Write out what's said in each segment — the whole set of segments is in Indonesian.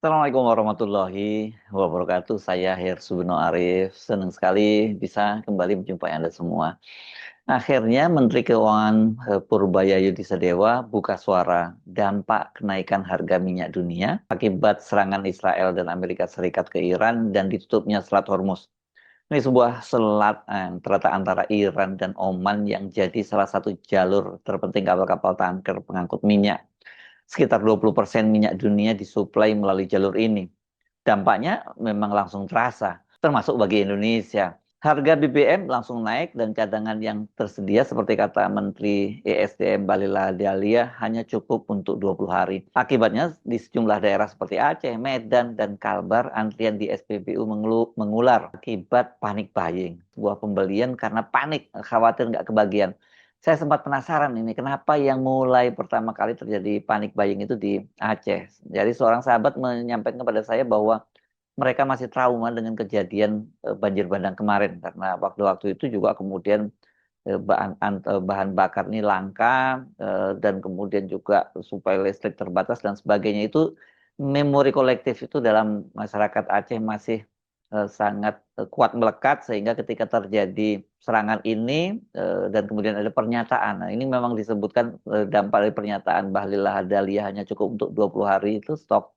Assalamualaikum warahmatullahi wabarakatuh. Saya Hersubno Arif. Senang sekali bisa kembali menjumpai Anda semua. Akhirnya Menteri Keuangan Purbaya Yudhisadewa buka suara dampak kenaikan harga minyak dunia akibat serangan Israel dan Amerika Serikat ke Iran dan ditutupnya Selat Hormuz. Ini sebuah selat terletak antara Iran dan Oman yang jadi salah satu jalur terpenting kapal-kapal tanker pengangkut minyak. Sekitar 20% minyak dunia disuplai melalui jalur ini. Dampaknya memang langsung terasa, termasuk bagi Indonesia. Harga BBM langsung naik dan cadangan yang tersedia seperti kata Menteri ESDM Bahlil Lahadalia hanya cukup untuk 20 hari. Akibatnya di sejumlah daerah seperti Aceh, Medan, dan Kalbar antrian di SPBU mengular akibat panik buying. Sebuah pembelian karena panik, khawatir nggak kebagian. Saya sempat penasaran ini kenapa yang mulai pertama kali terjadi panik buying itu di Aceh. Jadi seorang sahabat menyampaikan kepada saya bahwa mereka masih trauma dengan kejadian banjir bandang kemarin karena waktu-waktu itu juga kemudian bahan bakar ini langka dan kemudian juga suplai listrik terbatas dan sebagainya itu memori kolektif itu dalam masyarakat Aceh masih sangat kuat melekat sehingga ketika terjadi serangan ini dan kemudian ada pernyataan. Nah, ini memang disebutkan dampak dari pernyataan Bahlil Lahadalia hanya cukup untuk 20 hari itu stok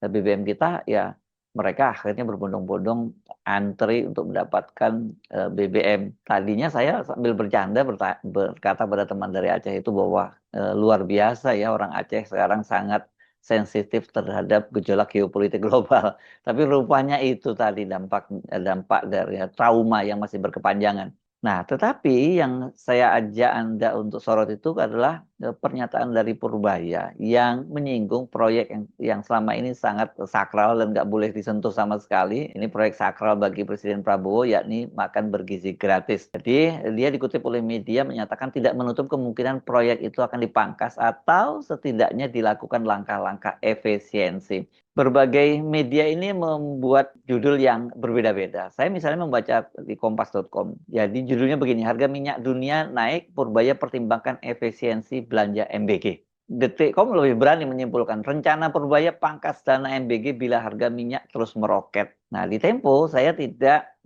BBM kita ya mereka akhirnya berbondong-bondong antri untuk mendapatkan BBM. Tadinya saya sambil bercanda berkata pada teman dari Aceh itu bahwa luar biasa ya orang Aceh sekarang sangat sensitif terhadap gejolak geopolitik global. Tapi rupanya itu tadi dampak dampak dari trauma yang masih berkepanjangan. Nah, tetapi yang saya ajak Anda untuk sorot itu adalah pernyataan dari Purbaya yang menyinggung proyek yang selama ini sangat sakral dan nggak boleh disentuh sama sekali. Ini proyek sakral bagi Presiden Prabowo, yakni makan bergizi gratis. Jadi dia dikutip oleh media menyatakan tidak menutup kemungkinan proyek itu akan dipangkas atau setidaknya dilakukan langkah-langkah efisiensi. Berbagai media ini membuat judul yang berbeda-beda. Saya misalnya membaca di kompas.com. Jadi judulnya begini, harga minyak dunia naik, Purbaya pertimbangkan efisiensi belanja MBG. Detik.com lebih berani menyimpulkan rencana Purbaya pangkas dana MBG bila harga minyak terus meroket. Nah, di Tempo saya tidak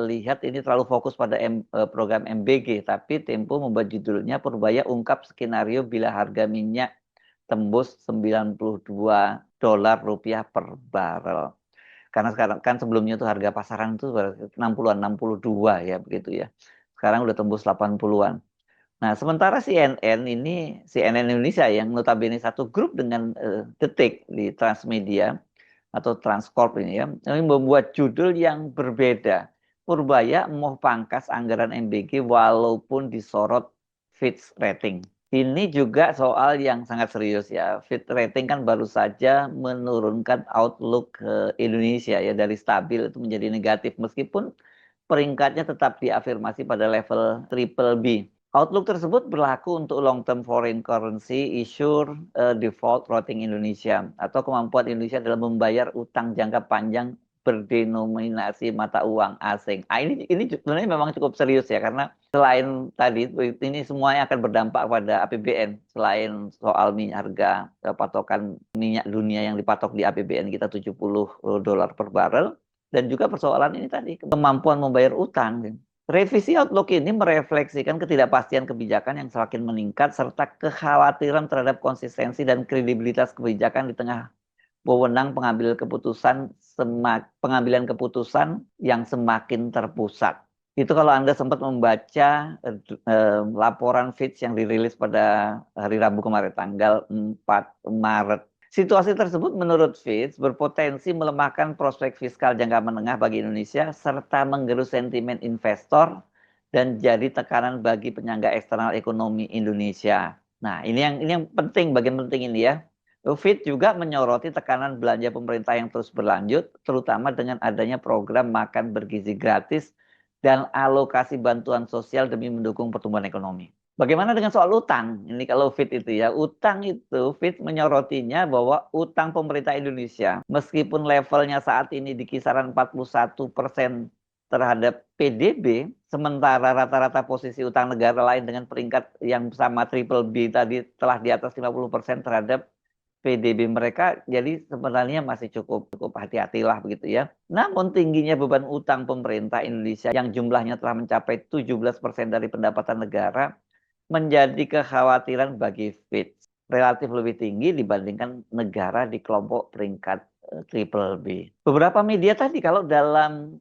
lihat ini terlalu fokus pada program MBG, tapi Tempo membuat judulnya Purbaya ungkap skenario bila harga minyak tembus 92 dolar rupiah per barel. Karena sekarang kan sebelumnya tuh harga pasaran itu 60-an, 62 ya begitu ya. Sekarang udah tembus 80-an. Nah, sementara CNN ini, CNN Indonesia yang notabene satu grup dengan Detik di Transmedia atau Transcorp ini ya, ini membuat judul yang berbeda. Purbaya mau pangkas anggaran MBG walaupun disorot Fitch Rating. Ini juga soal yang sangat serius ya. Fitch Rating kan baru saja menurunkan outlook Indonesia ya dari stabil itu menjadi negatif meskipun peringkatnya tetap diafirmasi pada level triple B. Outlook tersebut berlaku untuk long term foreign currency issue default rating Indonesia atau kemampuan Indonesia dalam membayar utang jangka panjang berdenominasi mata uang asing. Ini sebenarnya memang cukup serius ya karena selain tadi ini semuanya akan berdampak pada APBN selain soal minyak harga patokan minyak dunia yang dipatok di APBN kita 70 dolar per barrel dan juga persoalan ini tadi kemampuan membayar utang. Revisi Outlook ini merefleksikan ketidakpastian kebijakan yang semakin meningkat serta kekhawatiran terhadap konsistensi dan kredibilitas kebijakan di tengah wewenang pengambilan keputusan yang semakin terpusat. Itu kalau Anda sempat membaca laporan Fitch yang dirilis pada hari Rabu kemarin tanggal 4 Maret. Situasi tersebut menurut Fitch berpotensi melemahkan prospek fiskal jangka menengah bagi Indonesia serta menggerus sentimen investor dan jadi tekanan bagi penyangga eksternal ekonomi Indonesia. Nah, ini yang penting, bagian penting ini ya. Fitch juga menyoroti tekanan belanja pemerintah yang terus berlanjut, terutama dengan adanya program makan bergizi gratis dan alokasi bantuan sosial demi mendukung pertumbuhan ekonomi. Bagaimana dengan soal utang? Ini kalau Fit itu ya, utang itu Fit menyorotinya bahwa utang pemerintah Indonesia meskipun levelnya saat ini di kisaran 41% terhadap PDB, sementara rata-rata posisi utang negara lain dengan peringkat yang sama triple B tadi telah di atas 50% terhadap PDB mereka jadi sebenarnya masih cukup hati-hatilah begitu ya. Namun tingginya beban utang pemerintah Indonesia yang jumlahnya telah mencapai 17% dari pendapatan negara menjadi kekhawatiran bagi Fitch. Relatif lebih tinggi dibandingkan negara di kelompok peringkat triple B. Beberapa media tadi kalau dalam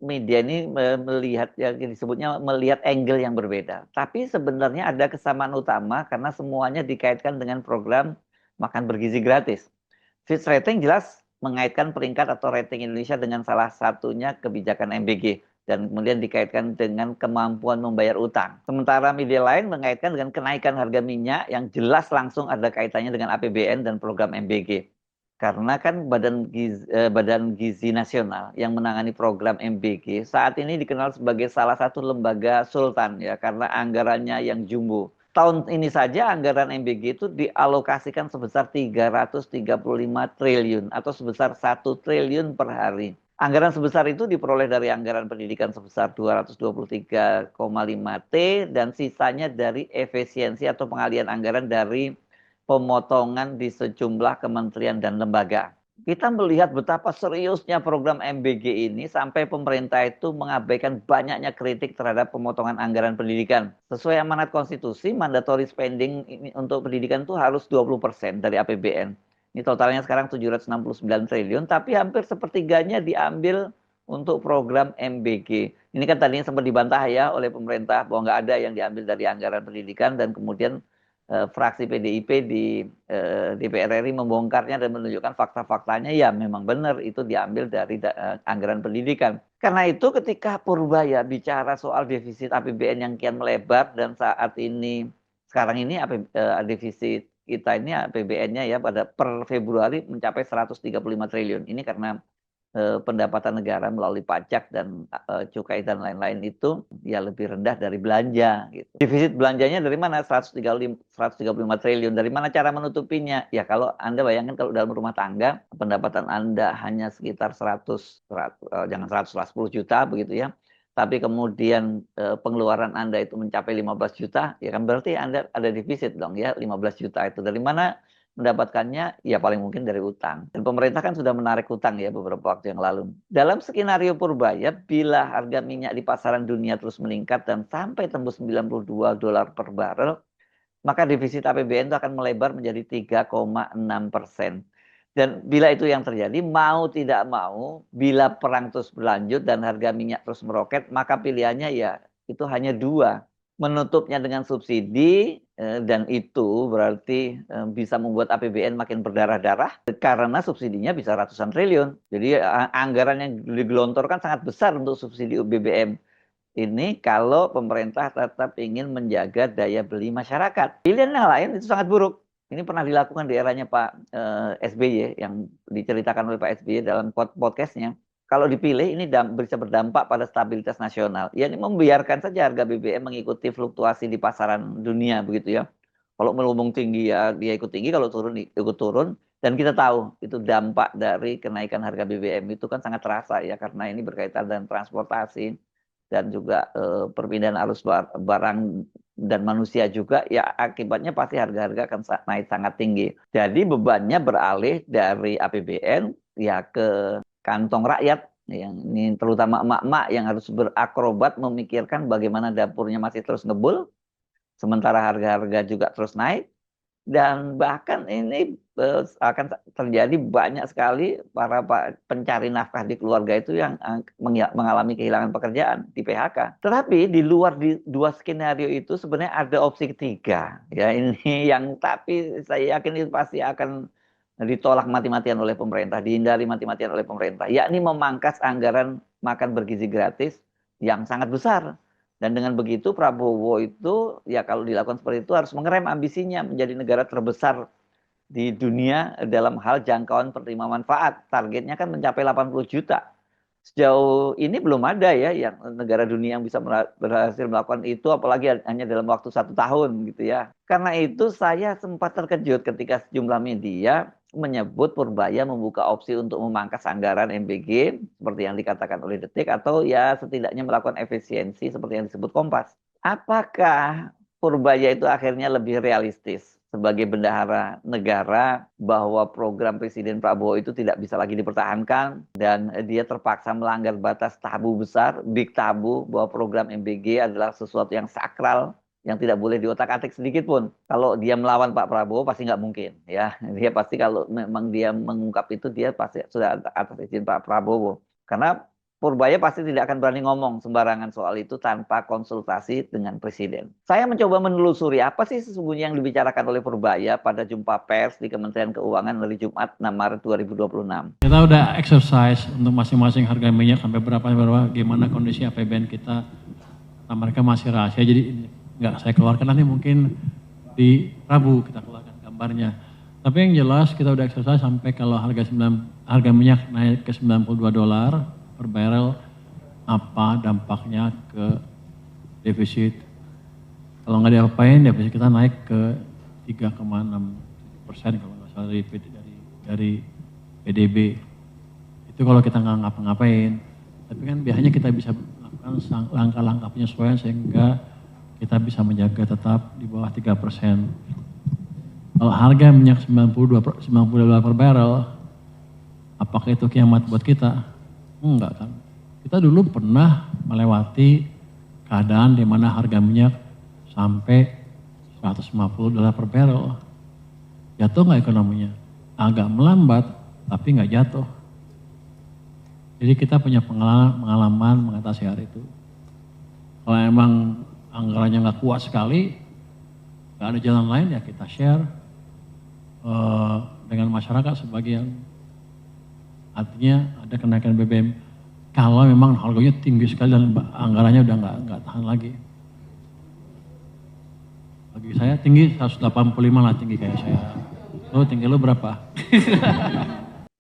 media ini melihat yang disebutnya melihat angle yang berbeda. Tapi sebenarnya ada kesamaan utama karena semuanya dikaitkan dengan program makan bergizi gratis. Fitch Rating jelas mengaitkan peringkat atau rating Indonesia dengan salah satunya kebijakan MBG dan kemudian dikaitkan dengan kemampuan membayar utang. Sementara media lain mengaitkan dengan kenaikan harga minyak yang jelas langsung ada kaitannya dengan APBN dan program MBG. Karena kan Badan Gizi Nasional yang menangani program MBG saat ini dikenal sebagai salah satu lembaga sultan ya karena anggarannya yang jumbo. Tahun ini saja anggaran MBG itu dialokasikan sebesar 335 triliun atau sebesar 1 triliun per hari. Anggaran sebesar itu diperoleh dari anggaran pendidikan sebesar 223,5 T dan sisanya dari efisiensi atau pengalian anggaran dari pemotongan di sejumlah kementerian dan lembaga. Kita melihat betapa seriusnya program MBG ini sampai pemerintah itu mengabaikan banyaknya kritik terhadap pemotongan anggaran pendidikan. Sesuai amanat konstitusi, mandatory spending untuk pendidikan itu harus 20% dari APBN. Ini totalnya sekarang 769 triliun, tapi hampir sepertiganya diambil untuk program MBG. Ini kan tadinya sempat dibantah ya oleh pemerintah bahwa nggak ada yang diambil dari anggaran pendidikan dan kemudian fraksi PDIP di DPR RI membongkarnya dan menunjukkan fakta-faktanya ya memang benar itu diambil dari anggaran pendidikan. Karena itu ketika Purbaya bicara soal defisit APBN yang kian melebar dan saat ini sekarang ini defisit kita ini APBN-nya ya pada per Februari mencapai 135 triliun. Ini karena pendapatan negara melalui pajak dan cukai dan lain-lain itu ya lebih rendah dari belanja gitu. Defisit belanjanya dari mana? 135 triliun. Dari mana cara menutupinya? Ya kalau Anda bayangkan kalau dalam rumah tangga pendapatan Anda hanya sekitar 100 jangan 100 lah 10 juta begitu ya. Tapi kemudian pengeluaran Anda itu mencapai 15 juta, ya kan berarti Anda ada defisit dong ya, 15 juta itu. Dari mana mendapatkannya? Ya paling mungkin dari utang. Dan pemerintah kan sudah menarik utang ya beberapa waktu yang lalu. Dalam skenario Purbaya, bila harga minyak di pasaran dunia terus meningkat dan sampai tembus $92 per barel, maka defisit APBN itu akan melebar menjadi 3,6%. Dan bila itu yang terjadi, mau tidak mau, bila perang terus berlanjut dan harga minyak terus meroket, maka pilihannya ya itu hanya dua. Menutupnya dengan subsidi dan itu berarti bisa membuat APBN makin berdarah-darah karena subsidinya bisa ratusan triliun. Jadi anggaran yang digelontorkan sangat besar untuk subsidi BBM ini kalau pemerintah tetap ingin menjaga daya beli masyarakat. Pilihan yang lain itu sangat buruk. Ini pernah dilakukan di eranya Pak SBY yang diceritakan oleh Pak SBY dalam podcastnya. Kalau dipilih ini bisa berdampak pada stabilitas nasional. Ya ini membiarkan saja harga BBM mengikuti fluktuasi di pasaran dunia begitu ya. Kalau melambung tinggi ya dia ikut tinggi, kalau turun ikut turun. Dan kita tahu itu dampak dari kenaikan harga BBM itu kan sangat terasa ya karena ini berkaitan dengan transportasi dan juga perpindahan arus barang dan manusia juga ya akibatnya pasti harga-harga akan naik sangat tinggi. Jadi bebannya beralih dari APBN ya ke kantong rakyat yang ini terutama emak-emak yang harus berakrobat memikirkan bagaimana dapurnya masih terus ngebul sementara harga-harga juga terus naik dan bahkan ini akan terjadi banyak sekali para pencari nafkah di keluarga itu yang mengalami kehilangan pekerjaan di PHK. Tetapi di luar di dua skenario itu sebenarnya ada opsi ketiga. Ya ini yang tapi saya yakin itu pasti akan ditolak mati-matian oleh pemerintah, dihindari mati-matian oleh pemerintah, yakni memangkas anggaran makan bergizi gratis yang sangat besar. Dan dengan begitu Prabowo itu ya kalau dilakukan seperti itu harus mengerem ambisinya menjadi negara terbesar di dunia dalam hal jangkauan penerima manfaat. Targetnya kan mencapai 80 juta. Sejauh ini belum ada ya yang negara dunia yang bisa berhasil melakukan itu apalagi hanya dalam waktu 1 tahun gitu ya. Karena itu saya sempat terkejut ketika sejumlah media menyebut Purbaya membuka opsi untuk memangkas anggaran MBG seperti yang dikatakan oleh Detik atau ya setidaknya melakukan efisiensi seperti yang disebut Kompas. Apakah Purbaya itu akhirnya lebih realistis sebagai bendahara negara bahwa program Presiden Prabowo itu tidak bisa lagi dipertahankan dan dia terpaksa melanggar batas tabu besar, big tabu, bahwa program MBG adalah sesuatu yang sakral yang tidak boleh diotak-atik sedikit pun. Kalau dia melawan Pak Prabowo pasti nggak mungkin, ya. Dia pasti kalau memang dia mengungkap itu dia pasti sudah atas izin Pak Prabowo. Karena Purbaya pasti tidak akan berani ngomong sembarangan soal itu tanpa konsultasi dengan presiden. Saya mencoba menelusuri apa sih sesungguhnya yang dibicarakan oleh Purbaya pada jumpa pers di Kementerian Keuangan hari Jumat 6 Maret 2026. Kita udah exercise untuk masing-masing harga minyak sampai berapa, gimana kondisi APBN kita. Nah, mereka masih rahasia, jadi nggak saya keluarkan, nanti mungkin di Rabu kita keluarkan gambarnya. Tapi yang jelas kita udah exercise sampai kalau harga minyak naik ke $92 per barrel, apa dampaknya ke defisit. Kalau nggak diapain, defisit kita naik ke 3,6% kalau nggak salah dari PDB. Itu kalau kita nggak ngapa-ngapain. Tapi kan biasanya kita bisa melakukan langkah-langkah penyesuaian sehingga kita bisa menjaga tetap di bawah 3%. Kalau harga minyak $92 per barrel, apakah itu kiamat buat kita? Enggak kan. Kita dulu pernah melewati keadaan di mana harga minyak sampai $150 per barrel. Jatuh nggak ekonominya? Agak melambat, tapi nggak jatuh. Jadi kita punya pengalaman mengatasi hari itu. Kalau emang anggarannya nggak kuat sekali, nggak ada jalan lain, ya kita share dengan masyarakat sebagian. Artinya ada kenaikan BBM. Kalau memang harganya tinggi sekali dan anggarannya udah nggak tahan lagi. Bagi saya tinggi 185 lah tinggi kayak saya. Lo tinggi lo berapa?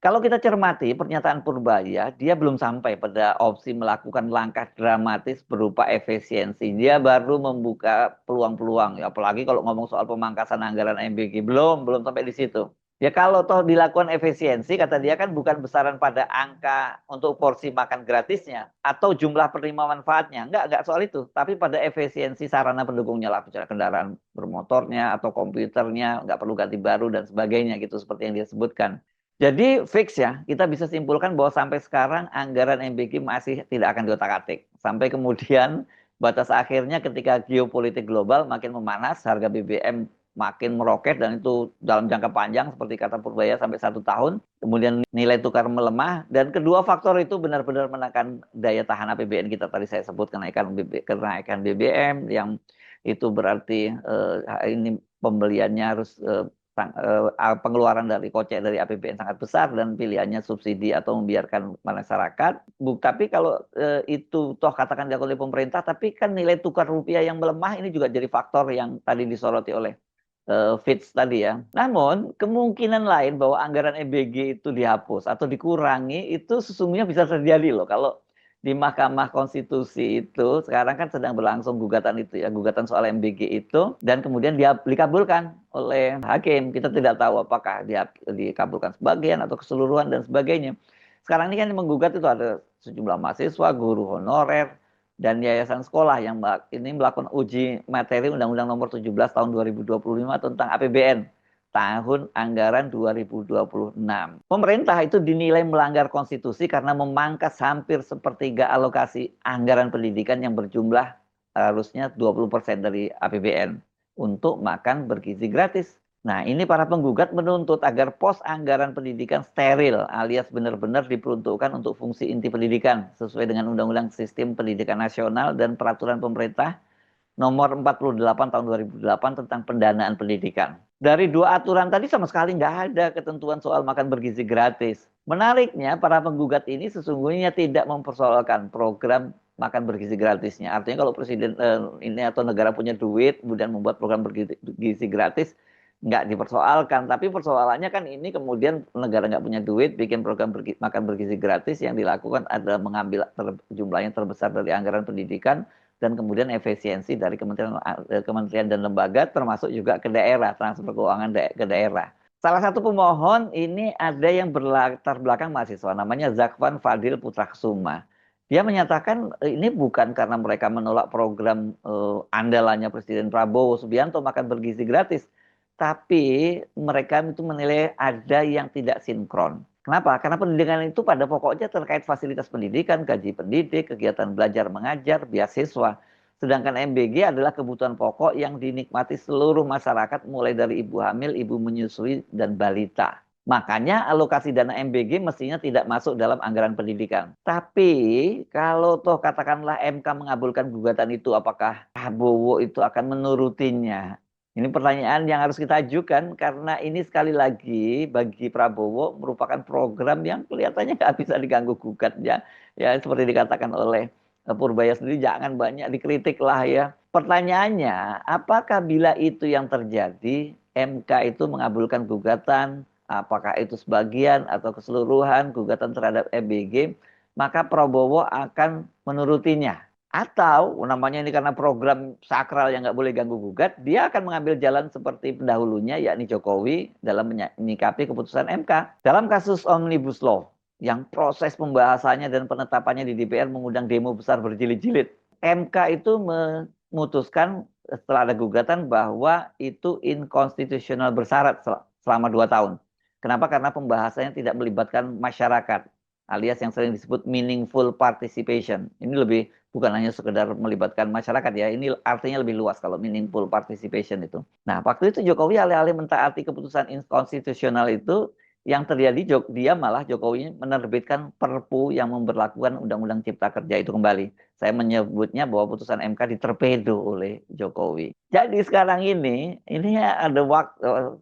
Kalau kita cermati pernyataan Purbaya, dia belum sampai pada opsi melakukan langkah dramatis berupa efisiensi. Dia baru membuka peluang-peluang, ya, apalagi kalau ngomong soal pemangkasan anggaran MBG, belum sampai di situ. Ya kalau toh dilakukan efisiensi, kata dia kan bukan besaran pada angka untuk porsi makan gratisnya atau jumlah penerima manfaatnya. Enggak soal itu. Tapi pada efisiensi sarana pendukungnya lah, misalnya kendaraan bermotornya atau komputernya, nggak perlu ganti baru dan sebagainya gitu seperti yang dia sebutkan. Jadi fix ya, kita bisa simpulkan bahwa sampai sekarang anggaran MBG masih tidak akan diotak-atik. Sampai kemudian batas akhirnya ketika geopolitik global makin memanas, harga BBM makin meroket dan itu dalam jangka panjang seperti kata Purbaya sampai 1 tahun. Kemudian nilai tukar melemah dan kedua faktor itu benar-benar menekan daya tahan APBN kita. Tadi saya sebut kenaikan BBM yang itu berarti ini pembeliannya harus pengeluaran dari kocek dari APBN sangat besar dan pilihannya subsidi atau membiarkan masyarakat. Tapi kalau itu toh katakan dilakukan oleh pemerintah, tapi kan nilai tukar rupiah yang melemah ini juga jadi faktor yang tadi disoroti oleh Fitch tadi ya. Namun kemungkinan lain bahwa anggaran MBG itu dihapus atau dikurangi itu sesungguhnya bisa terjadi loh. Kalau di Mahkamah Konstitusi itu sekarang kan sedang berlangsung gugatan itu ya, gugatan soal MBG itu, dan kemudian dia dikabulkan oleh hakim. Kita tidak tahu apakah dia dikabulkan sebagian atau keseluruhan dan sebagainya. Sekarang ini kan yang menggugat itu ada sejumlah mahasiswa, guru honorer, dan yayasan sekolah yang ini melakukan uji materi Undang-Undang Nomor 17 Tahun 2025 tentang APBN tahun anggaran 2026. Pemerintah itu dinilai melanggar konstitusi karena memangkas hampir sepertiga alokasi anggaran pendidikan yang berjumlah harusnya 20% dari APBN untuk makan bergizi gratis. Nah, ini para penggugat menuntut agar pos anggaran pendidikan steril alias benar-benar diperuntukkan untuk fungsi inti pendidikan sesuai dengan Undang-Undang Sistem Pendidikan Nasional dan Peraturan Pemerintah Nomor 48 Tahun 2008 tentang pendanaan pendidikan. Dari dua aturan tadi sama sekali nggak ada ketentuan soal makan bergizi gratis. Menariknya, para penggugat ini sesungguhnya tidak mempersoalkan program makan bergizi gratisnya. Artinya kalau presiden ini atau negara punya duit, kemudian membuat program bergizi gratis, nggak dipersoalkan. Tapi persoalannya kan ini kemudian negara nggak punya duit, bikin program makan bergizi gratis yang dilakukan adalah mengambil jumlahnya terbesar dari anggaran pendidikan, dan kemudian efisiensi dari kementerian dan lembaga termasuk juga ke daerah, transfer keuangan ke daerah. Salah satu pemohon ini ada yang berlatar belakang mahasiswa, namanya Zakwan Fadil Putraksuma. Dia menyatakan ini bukan karena mereka menolak program andalannya Presiden Prabowo Subianto makan bergizi gratis, tapi mereka itu menilai ada yang tidak sinkron. Kenapa? Karena pendidikan itu pada pokoknya terkait fasilitas pendidikan, gaji pendidik, kegiatan belajar mengajar, beasiswa. Sedangkan MBG adalah kebutuhan pokok yang dinikmati seluruh masyarakat mulai dari ibu hamil, ibu menyusui, dan balita. Makanya alokasi dana MBG mestinya tidak masuk dalam anggaran pendidikan. Tapi kalau toh katakanlah MK mengabulkan gugatan itu, apakah Prabowo itu akan menurutinya? Ini pertanyaan yang harus kita ajukan karena ini sekali lagi bagi Prabowo merupakan program yang kelihatannya nggak bisa diganggu gugat ya. Ya seperti dikatakan oleh Purbaya sendiri, jangan banyak dikritik lah ya. Pertanyaannya, apakah bila itu yang terjadi, MK itu mengabulkan gugatan, apakah itu sebagian atau keseluruhan gugatan terhadap MBG, maka Prabowo akan menurutinya. Atau namanya ini karena program sakral yang nggak boleh ganggu gugat, dia akan mengambil jalan seperti pendahulunya, yakni Jokowi dalam menyikapi keputusan MK. Dalam kasus Omnibus Law, yang proses pembahasannya dan penetapannya di DPR mengundang demo besar berjilid-jilid, MK itu memutuskan setelah ada gugatan bahwa itu inkonstitusional bersyarat selama 2 tahun. Kenapa? Karena pembahasannya tidak melibatkan masyarakat, alias yang sering disebut meaningful participation. Ini lebih bukan hanya sekedar melibatkan masyarakat ya, ini artinya lebih luas kalau meaningful participation itu. Nah, waktu itu Jokowi alih-alih mentaati keputusan inkonstitusional itu, yang terjadi dia malah Jokowi menerbitkan Perpu yang memberlakukan Undang-Undang Cipta Kerja itu kembali. Saya menyebutnya bahwa putusan MK diterpedo oleh Jokowi. Jadi sekarang ini ada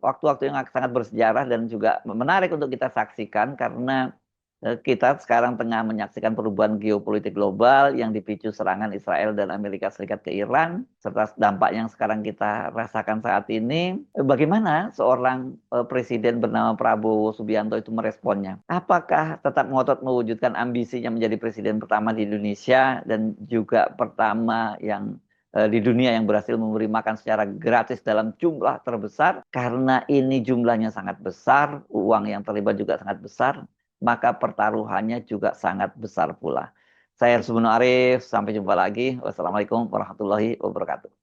waktu-waktu yang sangat bersejarah dan juga menarik untuk kita saksikan karena kita sekarang tengah menyaksikan perubahan geopolitik global yang dipicu serangan Israel dan Amerika Serikat ke Iran, serta dampak yang sekarang kita rasakan saat ini. Bagaimana seorang presiden bernama Prabowo Subianto itu meresponnya? Apakah tetap ngotot mewujudkan ambisinya menjadi presiden pertama di Indonesia dan juga pertama yang di dunia yang berhasil memberi makan secara gratis dalam jumlah terbesar? Karena ini jumlahnya sangat besar, uang yang terlibat juga sangat besar, maka pertaruhannya juga sangat besar pula. Saya Hersubno Arif, sampai jumpa lagi. Wassalamualaikum warahmatullahi wabarakatuh.